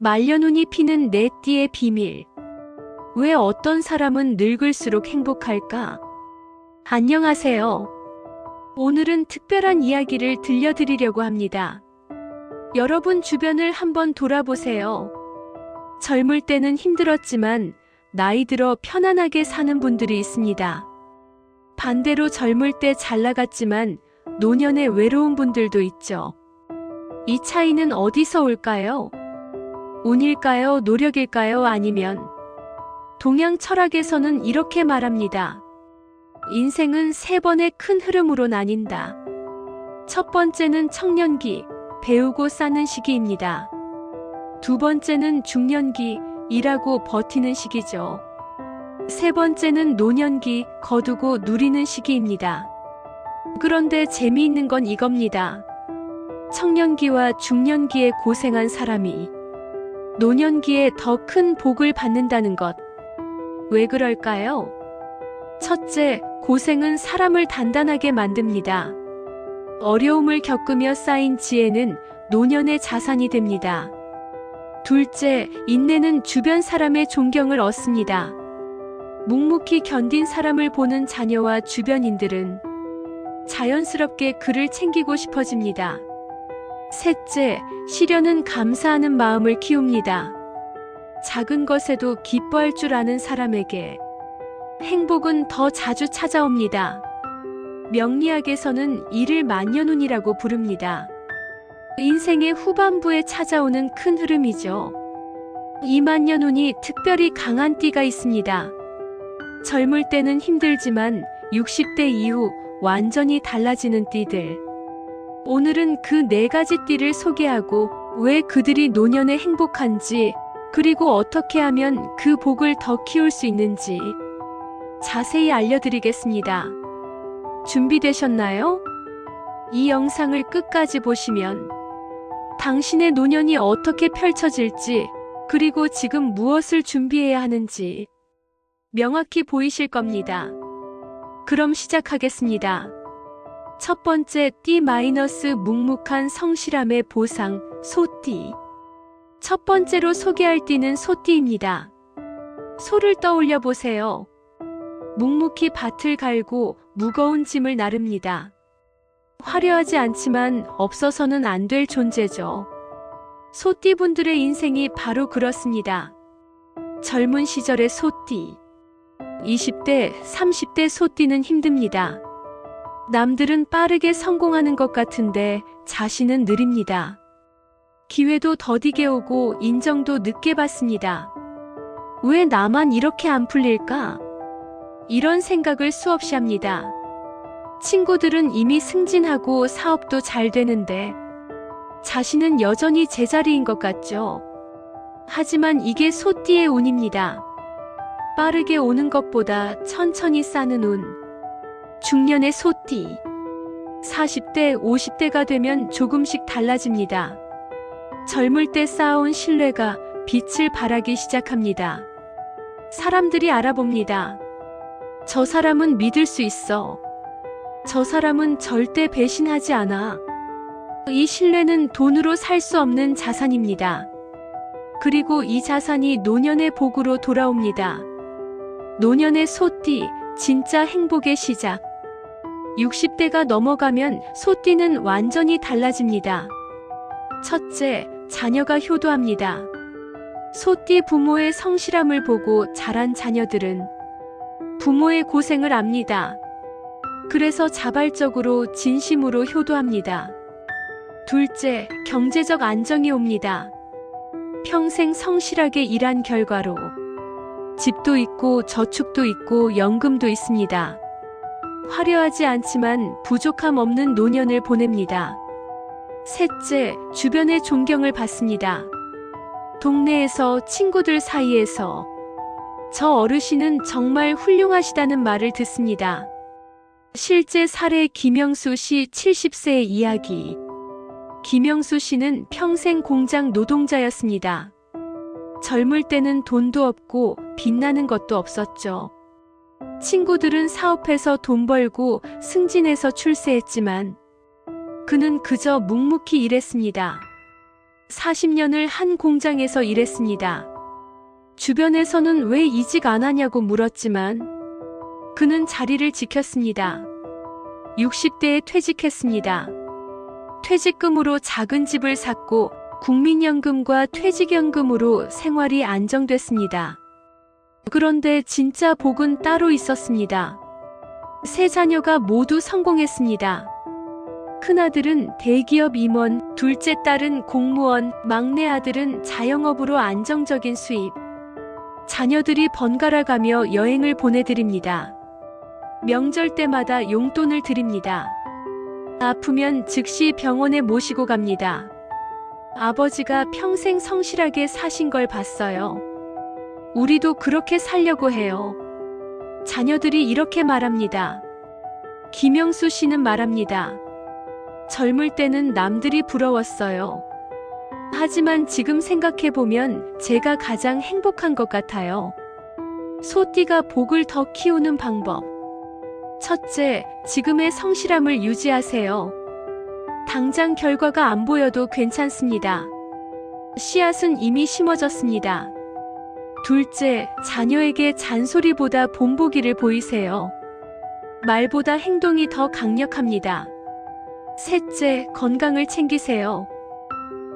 말년운이 피는 내 띠의 비밀. 왜 어떤 사람은 늙을수록 행복할까? 안녕하세요. 오늘은 특별한 이야기를 들려드리려고 합니다. 여러분 주변을 한번 돌아보세요. 젊을 때는 힘들었지만 나이 들어 편안하게 사는 분들이 있습니다. 반대로 젊을 때 잘 나갔지만 노년에 외로운 분들도 있죠. 이 차이는 어디서 올까요? 운일까요? 노력일까요? 아니면 동양 철학에서는 이렇게 말합니다. 인생은 세 번의 큰 흐름으로 나뉜다. 첫 번째는 청년기, 배우고 쌓는 시기입니다. 두 번째는 중년기, 일하고 버티는 시기죠. 세 번째는 노년기, 거두고 누리는 시기입니다. 그런데 재미있는 건 이겁니다. 청년기와 중년기에 고생한 사람이 노년기에 더 큰 복을 받는다는 것. 왜 그럴까요? 첫째, 고생은 사람을 단단하게 만듭니다. 어려움을 겪으며 쌓인 지혜는 노년의 자산이 됩니다. 둘째, 인내는 주변 사람의 존경을 얻습니다. 묵묵히 견딘 사람을 보는 자녀와 주변인들은 자연스럽게 그를 챙기고 싶어집니다. 셋째, 시련은 감사하는 마음을 키웁니다. 작은 것에도 기뻐할 줄 아는 사람에게 행복은 더 자주 찾아옵니다. 명리학에서는 이를 만년운이라고 부릅니다. 인생의 후반부에 찾아오는 큰 흐름이죠. 이 만년운이 특별히 강한 띠가 있습니다. 젊을 때는 힘들지만 60대 이후 완전히 달라지는 띠들. 오늘은 그 네 가지 띠를 소개하고 왜 그들이 노년에 행복한지, 그리고 어떻게 하면 그 복을 더 키울 수 있는지 자세히 알려드리겠습니다. 준비되셨나요? 이 영상을 끝까지 보시면 당신의 노년이 어떻게 펼쳐질지, 그리고 지금 무엇을 준비해야 하는지 명확히 보이실 겁니다. 그럼 시작하겠습니다. 첫 번째 띠 마이너스 묵묵한 성실함의 보상, 소띠. 첫 번째로 소개할 띠는 소띠입니다. 소를 떠올려 보세요. 묵묵히 밭을 갈고 무거운 짐을 나릅니다. 화려하지 않지만 없어서는 안 될 존재죠. 소띠분들의 인생이 바로 그렇습니다. 젊은 시절의 소띠. 20대, 30대 소띠는 힘듭니다. 남들은 빠르게 성공하는 것 같은데 자신은 느립니다. 기회도 더디게 오고 인정도 늦게 받습니다. 왜 나만 이렇게 안 풀릴까? 이런 생각을 수없이 합니다. 친구들은 이미 승진하고 사업도 잘 되는데 자신은 여전히 제자리인 것 같죠. 하지만 이게 소띠의 운입니다. 빠르게 오는 것보다 천천히 쌓는 운. 중년의 소띠. 40대, 50대가 되면 조금씩 달라집니다. 젊을 때 쌓아온 신뢰가 빛을 발하기 시작합니다. 사람들이 알아봅니다. 저 사람은 믿을 수 있어. 저 사람은 절대 배신하지 않아. 이 신뢰는 돈으로 살 수 없는 자산입니다. 그리고 이 자산이 노년의 복으로 돌아옵니다. 노년의 소띠, 진짜 행복의 시작. 60대가 넘어가면 소띠는 완전히 달라집니다. 첫째, 자녀가 효도합니다. 소띠 부모의 성실함을 보고 자란 자녀들은 부모의 고생을 압니다. 그래서 자발적으로 진심으로 효도합니다. 둘째, 경제적 안정이 옵니다. 평생 성실하게 일한 결과로 집도 있고 저축도 있고 연금도 있습니다. 화려하지 않지만 부족함 없는 노년을 보냅니다. 셋째, 주변의 존경을 받습니다. 동네에서, 친구들 사이에서 저 어르신은 정말 훌륭하시다는 말을 듣습니다. 실제 사례 김영수 씨 70세의 이야기. 김영수 씨는 평생 공장 노동자였습니다. 젊을 때는 돈도 없고 빛나는 것도 없었죠. 친구들은 사업해서 돈 벌고 승진해서 출세했지만 그는 그저 묵묵히 일했습니다. 40년을 한 공장에서 일했습니다. 주변에서는 왜 이직 안 하냐고 물었지만 그는 자리를 지켰습니다. 60대에 퇴직했습니다. 퇴직금으로 작은 집을 샀고 국민연금과 퇴직연금으로 생활이 안정됐습니다. 그런데 진짜 복은 따로 있었습니다. 세 자녀가 모두 성공했습니다. 큰아들은 대기업 임원, 둘째 딸은 공무원, 막내 아들은 자영업으로 안정적인 수입. 자녀들이 번갈아 가며 여행을 보내드립니다. 명절 때마다 용돈을 드립니다. 아프면 즉시 병원에 모시고 갑니다. 아버지가 평생 성실하게 사신 걸 봤어요. 우리도 그렇게 살려고 해요. 자녀들이 이렇게 말합니다. 김영수 씨는 말합니다. 젊을 때는 남들이 부러웠어요. 하지만 지금 생각해보면 제가 가장 행복한 것 같아요. 소띠가 복을 더 키우는 방법. 첫째, 지금의 성실함을 유지하세요. 당장 결과가 안 보여도 괜찮습니다. 씨앗은 이미 심어졌습니다. 둘째, 자녀에게 잔소리보다 본보기를 보이세요. 말보다 행동이 더 강력합니다. 셋째, 건강을 챙기세요.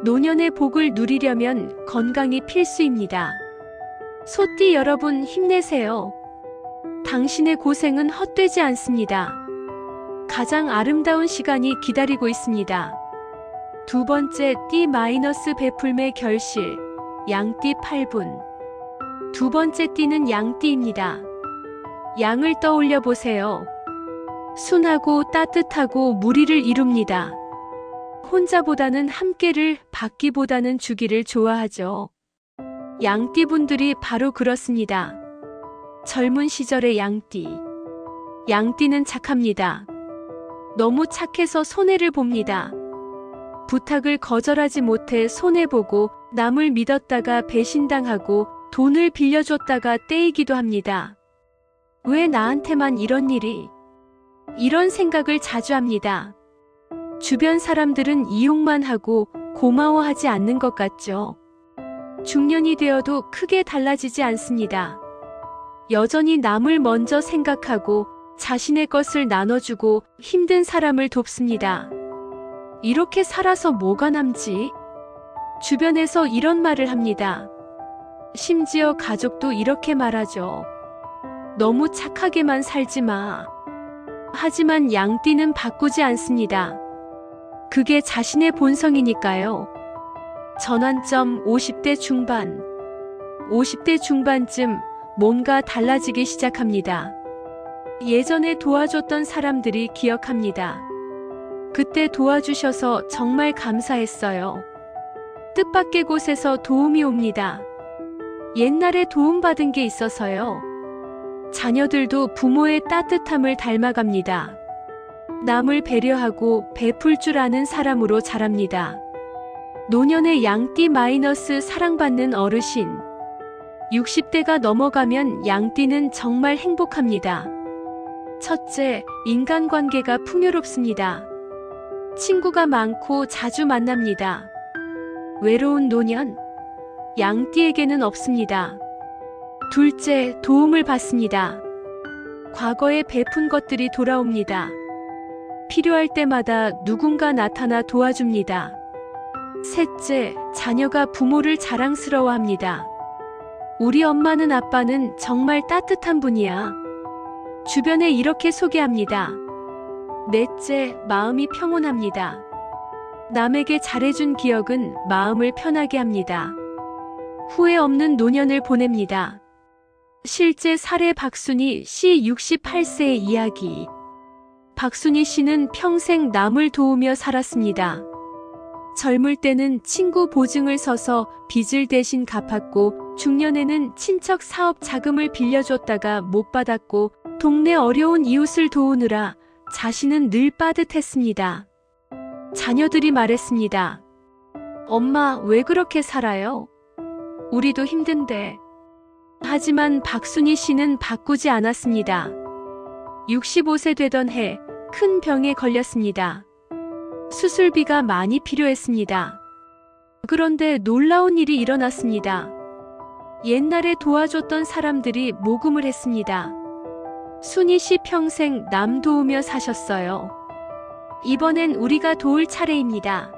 노년의 복을 누리려면 건강이 필수입니다. 소띠 여러분 힘내세요. 당신의 고생은 헛되지 않습니다. 가장 아름다운 시간이 기다리고 있습니다. 두 번째, 띠 마이너스 베풀매 결실, 양띠 8분. 두 번째 띠는 양띠입니다. 양을 떠올려 보세요. 순하고 따뜻하고 무리를 이룹니다. 혼자보다는 함께를, 받기보다는 주기를 좋아하죠. 양띠분들이 바로 그렇습니다. 젊은 시절의 양띠. 양띠는 착합니다. 너무 착해서 손해를 봅니다. 부탁을 거절하지 못해 손해보고 남을 믿었다가 배신당하고 돈을 빌려줬다가 떼이기도 합니다. 왜 나한테만 이런 일이? 이런 생각을 자주 합니다. 주변 사람들은 이용만 하고 고마워하지 않는 것 같죠. 중년이 되어도 크게 달라지지 않습니다. 여전히 남을 먼저 생각하고 자신의 것을 나눠주고 힘든 사람을 돕습니다. 이렇게 살아서 뭐가 남지? 주변에서 이런 말을 합니다. 심지어 가족도 이렇게 말하죠. 너무 착하게만 살지 마. 하지만 양띠는 바꾸지 않습니다. 그게 자신의 본성이니까요. 전환점 50대 중반. 50대 중반쯤 뭔가 달라지기 시작합니다. 예전에 도와줬던 사람들이 기억합니다. 그때 도와주셔서 정말 감사했어요. 뜻밖의 곳에서 도움이 옵니다. 옛날에 도움받은 게 있어서요. 자녀들도 부모의 따뜻함을 닮아갑니다. 남을 배려하고 베풀 줄 아는 사람으로 자랍니다. 노년의 양띠 마이너스 사랑받는 어르신. 60대가 넘어가면 양띠는 정말 행복합니다. 첫째, 인간관계가 풍요롭습니다. 친구가 많고 자주 만납니다. 외로운 노년? 양띠에게는 없습니다. 둘째, 도움을 받습니다. 과거에 베푼 것들이 돌아옵니다. 필요할 때마다 누군가 나타나 도와줍니다. 셋째, 자녀가 부모를 자랑스러워합니다. 우리 엄마는 아빠는 정말 따뜻한 분이야. 주변에 이렇게 소개합니다. 넷째, 마음이 평온합니다. 남에게 잘해준 기억은 마음을 편하게 합니다. 후회 없는 노년을 보냅니다. 실제 사례 박순희 씨 68세의 이야기. 박순희 씨는 평생 남을 도우며 살았습니다. 젊을 때는 친구 보증을 서서 빚을 대신 갚았고 중년에는 친척 사업 자금을 빌려줬다가 못 받았고 동네 어려운 이웃을 도우느라 자신은 늘 빠듯했습니다. 자녀들이 말했습니다. 엄마, 왜 그렇게 살아요? 우리도 힘든데. 하지만 박순희 씨는 바꾸지 않았습니다. 65세 되던 해 큰 병에 걸렸습니다. 수술비가 많이 필요했습니다. 그런데 놀라운 일이 일어났습니다. 옛날에 도와줬던 사람들이 모금을 했습니다. 순희 씨 평생 남 도우며 사셨어요. 이번엔 우리가 도울 차례입니다.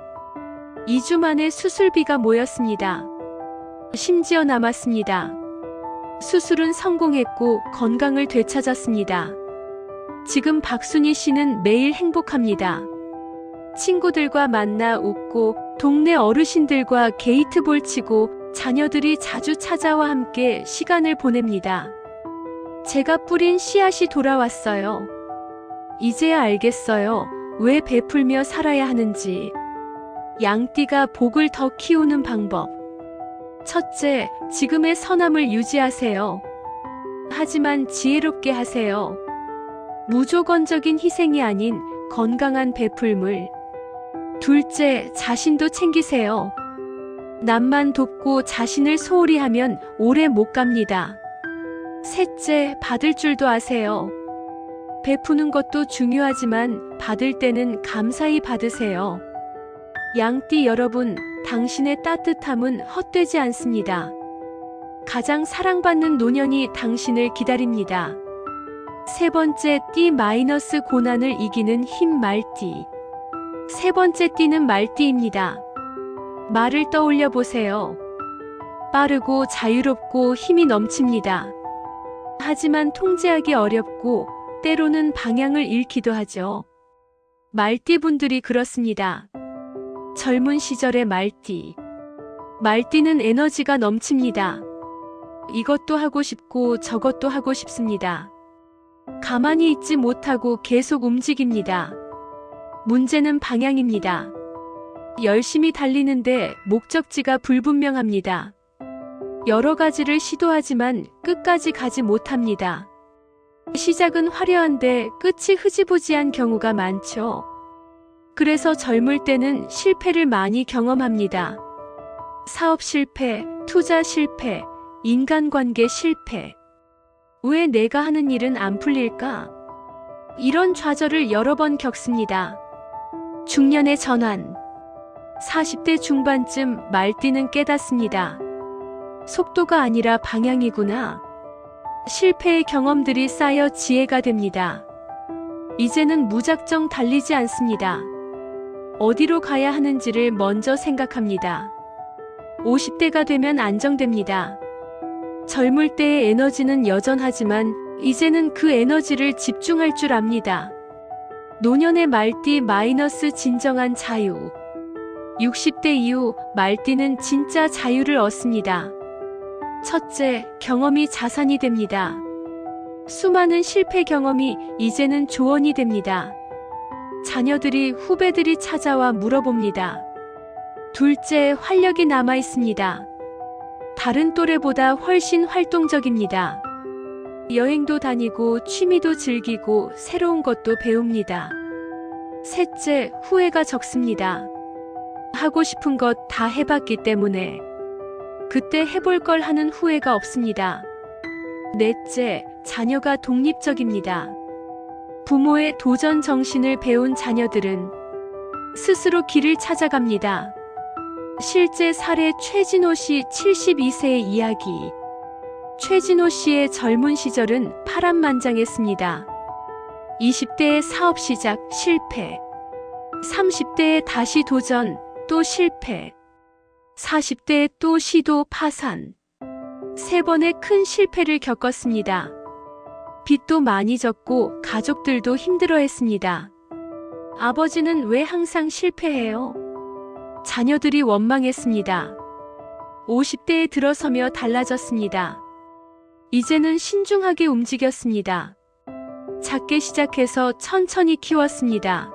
2주 만에 수술비가 모였습니다. 심지어 남았습니다. 수술은 성공했고 건강을 되찾았습니다. 지금 박순희 씨는 매일 행복합니다. 친구들과 만나 웃고 동네 어르신들과 게이트볼 치고 자녀들이 자주 찾아와 함께 시간을 보냅니다. 제가 뿌린 씨앗이 돌아왔어요. 이제야 알겠어요. 왜 베풀며 살아야 하는지. 양띠가 복을 더 키우는 방법. 첫째, 지금의 선함을 유지하세요. 하지만 지혜롭게 하세요. 무조건적인 희생이 아닌 건강한 베풀물. 둘째, 자신도 챙기세요. 남만 돕고 자신을 소홀히 하면 오래 못 갑니다. 셋째, 받을 줄도 아세요. 베푸는 것도 중요하지만 받을 때는 감사히 받으세요. 양띠 여러분, 당신의 따뜻함은 헛되지 않습니다. 가장 사랑받는 노년이 당신을 기다립니다. 세 번째 띠 마이너스 고난을 이기는 힘 말띠. 세 번째 띠는 말띠입니다. 말을 떠올려 보세요. 빠르고 자유롭고 힘이 넘칩니다. 하지만 통제하기 어렵고 때로는 방향을 잃기도 하죠. 말띠분들이 그렇습니다. 젊은 시절의 말띠. 말띠는 에너지가 넘칩니다. 이것도 하고 싶고 저것도 하고 싶습니다. 가만히 있지 못하고 계속 움직입니다. 문제는 방향입니다. 열심히 달리는데 목적지가 불분명합니다. 여러 가지를 시도하지만 끝까지 가지 못합니다. 시작은 화려한데 끝이 흐지부지한 경우가 많죠. 그래서 젊을 때는 실패를 많이 경험합니다. 사업 실패, 투자 실패, 인간관계 실패. 왜 내가 하는 일은 안 풀릴까? 이런 좌절을 여러 번 겪습니다. 중년의 전환. 40대 중반쯤 말띠는 깨닫습니다. 속도가 아니라 방향이구나. 실패의 경험들이 쌓여 지혜가 됩니다. 이제는 무작정 달리지 않습니다. 어디로 가야 하는지를 먼저 생각합니다. 50대가 되면 안정됩니다. 젊을 때의 에너지는 여전하지만 이제는 그 에너지를 집중할 줄 압니다. 노년의 말띠 마이너스 진정한 자유. 60대 이후 말띠는 진짜 자유를 얻습니다. 첫째, 경험이 자산이 됩니다. 수많은 실패 경험이 이제는 조언이 됩니다. 자녀들이 후배들이 찾아와 물어봅니다. 둘째, 활력이 남아 있습니다. 다른 또래보다 훨씬 활동적입니다. 여행도 다니고 취미도 즐기고 새로운 것도 배웁니다. 셋째, 후회가 적습니다. 하고 싶은 것 다 해봤기 때문에 그때 해볼 걸 하는 후회가 없습니다. 넷째, 자녀가 독립적입니다. 부모의 도전 정신을 배운 자녀들은 스스로 길을 찾아갑니다. 실제 사례 최진호 씨 72세의 이야기. 최진호 씨의 젊은 시절은 파란만장했습니다. 20대의 사업 시작 실패. 30대에 다시 도전, 또 실패. 40대에 또 시도 파산. 3번의 큰 실패를 겪었습니다. 빚도 많이 졌고 가족들도 힘들어했습니다. 아버지는 왜 항상 실패해요? 자녀들이 원망했습니다. 50대에 들어서며 달라졌습니다. 이제는 신중하게 움직였습니다. 작게 시작해서 천천히 키웠습니다.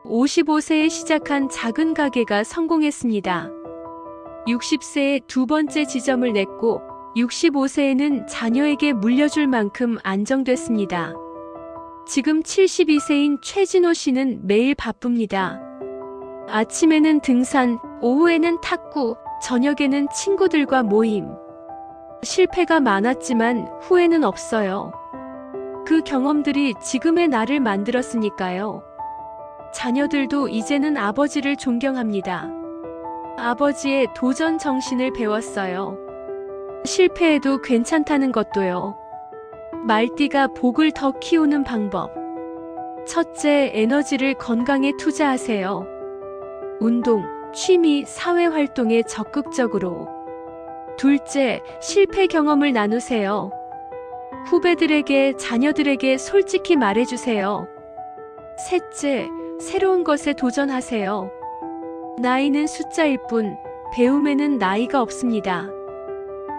55세에 시작한 작은 가게가 성공했습니다. 60세에 두 번째 지점을 냈고 65세에는 자녀에게 물려줄 만큼 안정됐습니다. 지금 72세인 최진호 씨는 매일 바쁩니다. 아침에는 등산, 오후에는 탁구, 저녁에는 친구들과 모임. 실패가 많았지만 후회는 없어요. 그 경험들이 지금의 나를 만들었으니까요. 자녀들도 이제는 아버지를 존경합니다. 아버지의 도전 정신을 배웠어요. 실패해도 괜찮다는 것도요. 말띠가 복을 더 키우는 방법. 첫째, 에너지를 건강에 투자하세요. 운동, 취미, 사회활동에 적극적으로. 둘째, 실패 경험을 나누세요. 후배들에게, 자녀들에게 솔직히 말해주세요. 셋째, 새로운 것에 도전하세요. 나이는 숫자일 뿐, 배움에는 나이가 없습니다.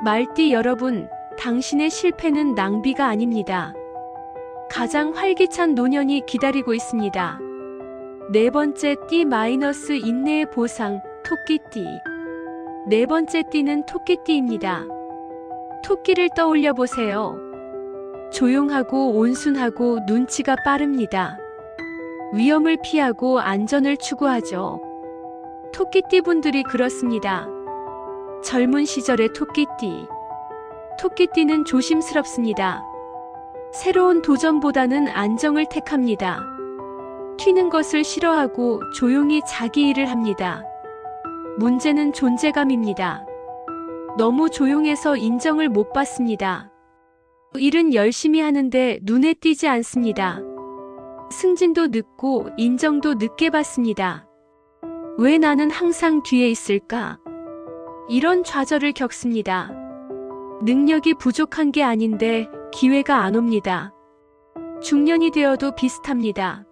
말띠 여러분, 당신의 실패는 낭비가 아닙니다. 가장 활기찬 노년이 기다리고 있습니다. 네 번째 띠 마이너스 인내의 보상, 토끼띠. 네 번째 띠는 토끼띠입니다. 토끼를 떠올려 보세요. 조용하고 온순하고 눈치가 빠릅니다. 위험을 피하고 안전을 추구하죠. 토끼띠 분들이 그렇습니다. 젊은 시절의 토끼띠. 토끼띠는 조심스럽습니다. 새로운 도전보다는 안정을 택합니다. 튀는 것을 싫어하고 조용히 자기 일을 합니다. 문제는 존재감입니다. 너무 조용해서 인정을 못 받습니다. 일은 열심히 하는데 눈에 띄지 않습니다. 승진도 늦고 인정도 늦게 받습니다. 왜 나는 항상 뒤에 있을까? 이런 좌절을 겪습니다. 능력이 부족한 게 아닌데 기회가 안 옵니다. 중년이 되어도 비슷합니다.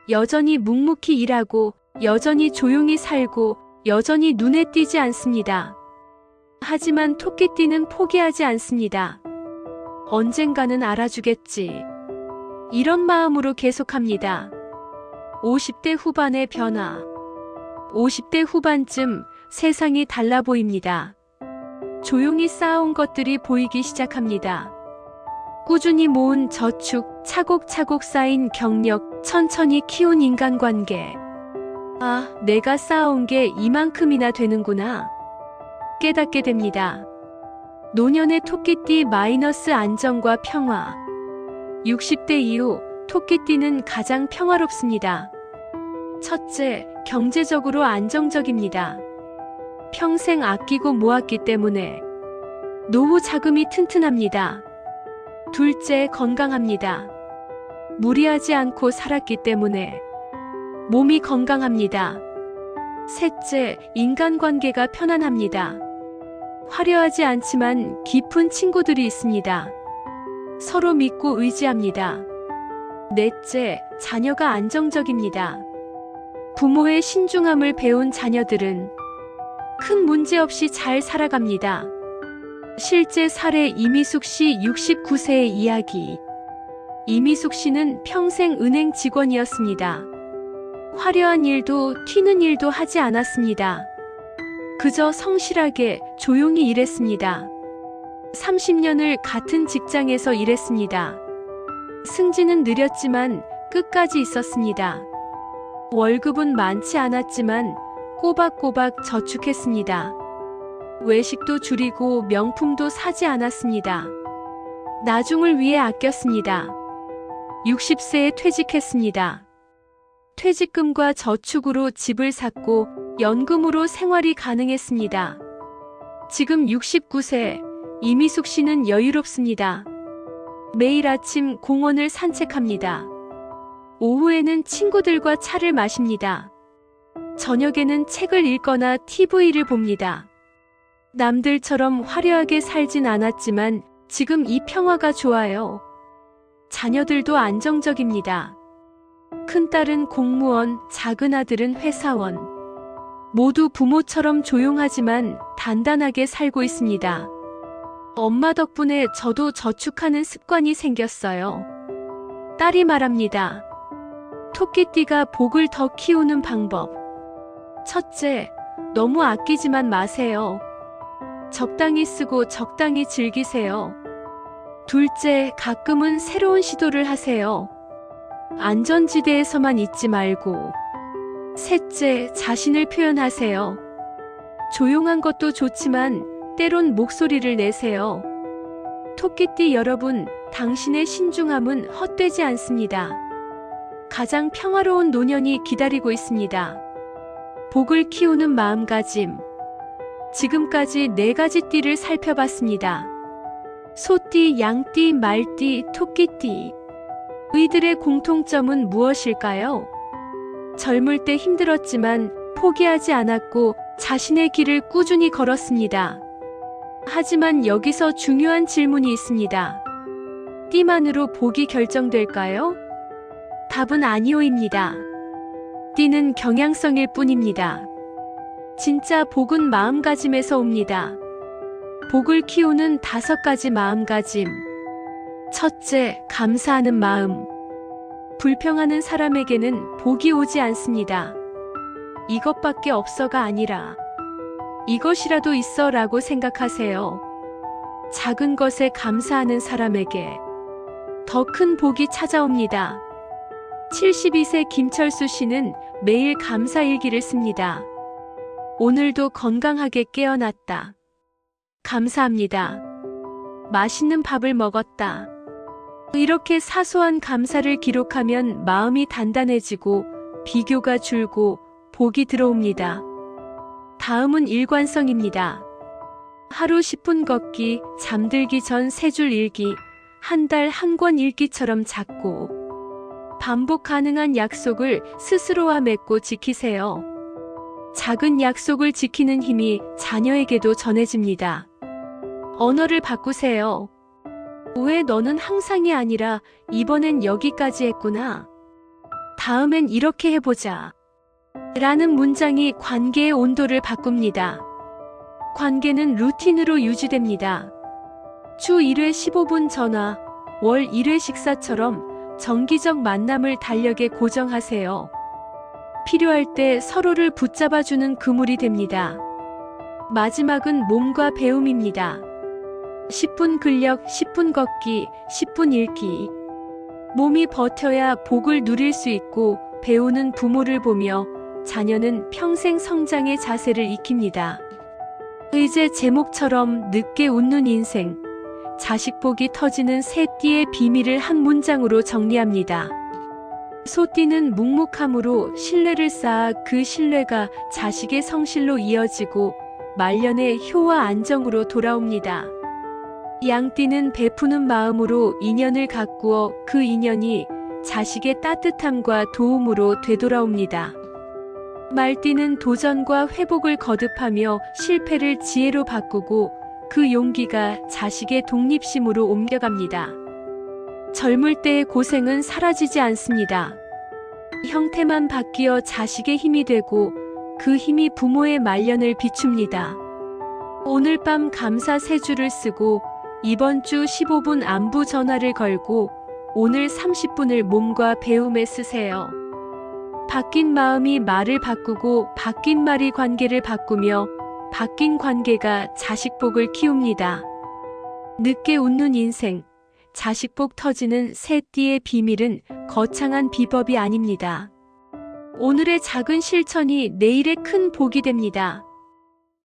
여전히 묵묵히 일하고, 여전히 조용히 살고, 여전히 눈에 띄지 않습니다. 하지만 토끼띠는 포기하지 않습니다. 언젠가는 알아주겠지. 이런 마음으로 계속합니다. 50대 후반의 변화. 50대 후반쯤 세상이 달라 보입니다. 조용히 쌓아온 것들이 보이기 시작합니다. 꾸준히 모은 저축, 차곡차곡 쌓인 경력, 천천히 키운 인간관계. 아, 내가 쌓아온 게 이만큼이나 되는구나. 깨닫게 됩니다. 노년의 토끼띠 마이너스 안정과 평화. 60대 이후 토끼띠는 가장 평화롭습니다. 첫째, 경제적으로 안정적입니다. 평생 아끼고 모았기 때문에 노후 자금이 튼튼합니다. 둘째, 건강합니다. 무리하지 않고 살았기 때문에 몸이 건강합니다. 셋째, 인간관계가 편안합니다. 화려하지 않지만 깊은 친구들이 있습니다. 서로 믿고 의지합니다. 넷째, 자녀가 안정적입니다. 부모의 신중함을 배운 자녀들은 큰 문제 없이 잘 살아갑니다. 실제 사례 이미숙 씨 69세의 이야기. 이미숙 씨는 평생 은행 직원이었습니다. 화려한 일도 튀는 일도 하지 않았습니다. 그저 성실하게 조용히 일했습니다. 30년을 같은 직장에서 일했습니다. 승진은 느렸지만 끝까지 있었습니다. 월급은 많지 않았지만 꼬박꼬박 저축했습니다. 외식도 줄이고 명품도 사지 않았습니다. 나중을 위해 아꼈습니다. 60세에 퇴직했습니다. 퇴직금과 저축으로 집을 샀고 연금으로 생활이 가능했습니다. 지금 69세, 이미숙 씨는 여유롭습니다. 매일 아침 공원을 산책합니다. 오후에는 친구들과 차를 마십니다. 저녁에는 책을 읽거나 TV를 봅니다. 남들처럼 화려하게 살진 않았지만 지금 이 평화가 좋아요. 자녀들도 안정적입니다. 큰딸은 공무원, 작은 아들은 회사원. 모두 부모처럼 조용하지만 단단하게 살고 있습니다. 엄마 덕분에 저도 저축하는 습관이 생겼어요. 딸이 말합니다. 토끼띠가 복을 더 키우는 방법. 첫째, 너무 아끼지만 마세요. 적당히 쓰고 적당히 즐기세요. 둘째, 가끔은 새로운 시도를 하세요. 안전지대에서만 있지 말고. 셋째, 자신을 표현하세요. 조용한 것도 좋지만 때론 목소리를 내세요. 토끼띠 여러분, 당신의 신중함은 헛되지 않습니다. 가장 평화로운 노년이 기다리고 있습니다. 복을 키우는 마음가짐. 지금까지 4가지 띠를 살펴봤습니다. 소띠, 양띠, 말띠, 토끼띠. 이들의 공통점은 무엇일까요? 젊을 때 힘들었지만 포기하지 않았고 자신의 길을 꾸준히 걸었습니다. 하지만 여기서 중요한 질문이 있습니다. 띠만으로 복이 결정될까요? 답은 아니오입니다. 띠는 경향성일 뿐입니다. 진짜 복은 마음가짐에서 옵니다. 복을 키우는 5가지 마음가짐. 첫째, 감사하는 마음. 불평하는 사람에게는 복이 오지 않습니다. 이것밖에 없어가 아니라 이것이라도 있어 라고 생각하세요. 작은 것에 감사하는 사람에게 더 큰 복이 찾아옵니다. 72세 김철수 씨는 매일 감사일기를 씁니다. 오늘도 건강하게 깨어났다. 감사합니다. 맛있는 밥을 먹었다. 이렇게 사소한 감사를 기록하면 마음이 단단해지고 비교가 줄고 복이 들어옵니다. 다음은 일관성입니다. 하루 10분 걷기, 잠들기 전 3줄 읽기, 한 달 한 권 읽기처럼 작고 반복 가능한 약속을 스스로와 맺고 지키세요. 작은 약속을 지키는 힘이 자녀에게도 전해집니다. 언어를 바꾸세요. 왜 너는 항상이 아니라 이번엔 여기까지 했구나. 다음엔 이렇게 해보자. 라는 문장이 관계의 온도를 바꿉니다. 관계는 루틴으로 유지됩니다. 주 1회 15분 전화, 월 1회 식사처럼 정기적 만남을 달력에 고정하세요. 필요할 때 서로를 붙잡아주는 그물이 됩니다. 마지막은 몸과 배움입니다. 10분 근력, 10분 걷기, 10분 읽기. 몸이 버텨야 복을 누릴 수 있고 배우는 부모를 보며 자녀는 평생 성장의 자세를 익힙니다. 의제 제목처럼 늦게 웃는 인생. 자식 복이 터지는 새 띠의 비밀을 한 문장으로 정리합니다. 소띠는 묵묵함으로 신뢰를 쌓아 그 신뢰가 자식의 성실로 이어지고 말년의 효와 안정으로 돌아옵니다. 양띠는 베푸는 마음으로 인연을 가꾸어 그 인연이 자식의 따뜻함과 도움으로 되돌아옵니다. 말띠는 도전과 회복을 거듭하며 실패를 지혜로 바꾸고 그 용기가 자식의 독립심으로 옮겨갑니다. 젊을 때의 고생은 사라지지 않습니다. 형태만 바뀌어 자식의 힘이 되고 그 힘이 부모의 말년을 비춥니다. 오늘 밤 감사 3줄을 쓰고 이번 주 15분 안부 전화를 걸고 오늘 30분을 몸과 배움에 쓰세요. 바뀐 마음이 말을 바꾸고 바뀐 말이 관계를 바꾸며 바뀐 관계가 자식복을 키웁니다. 늦게 웃는 인생, 자식복 터지는 새 띠의 비밀은 거창한 비법이 아닙니다. 오늘의 작은 실천이 내일의 큰 복이 됩니다.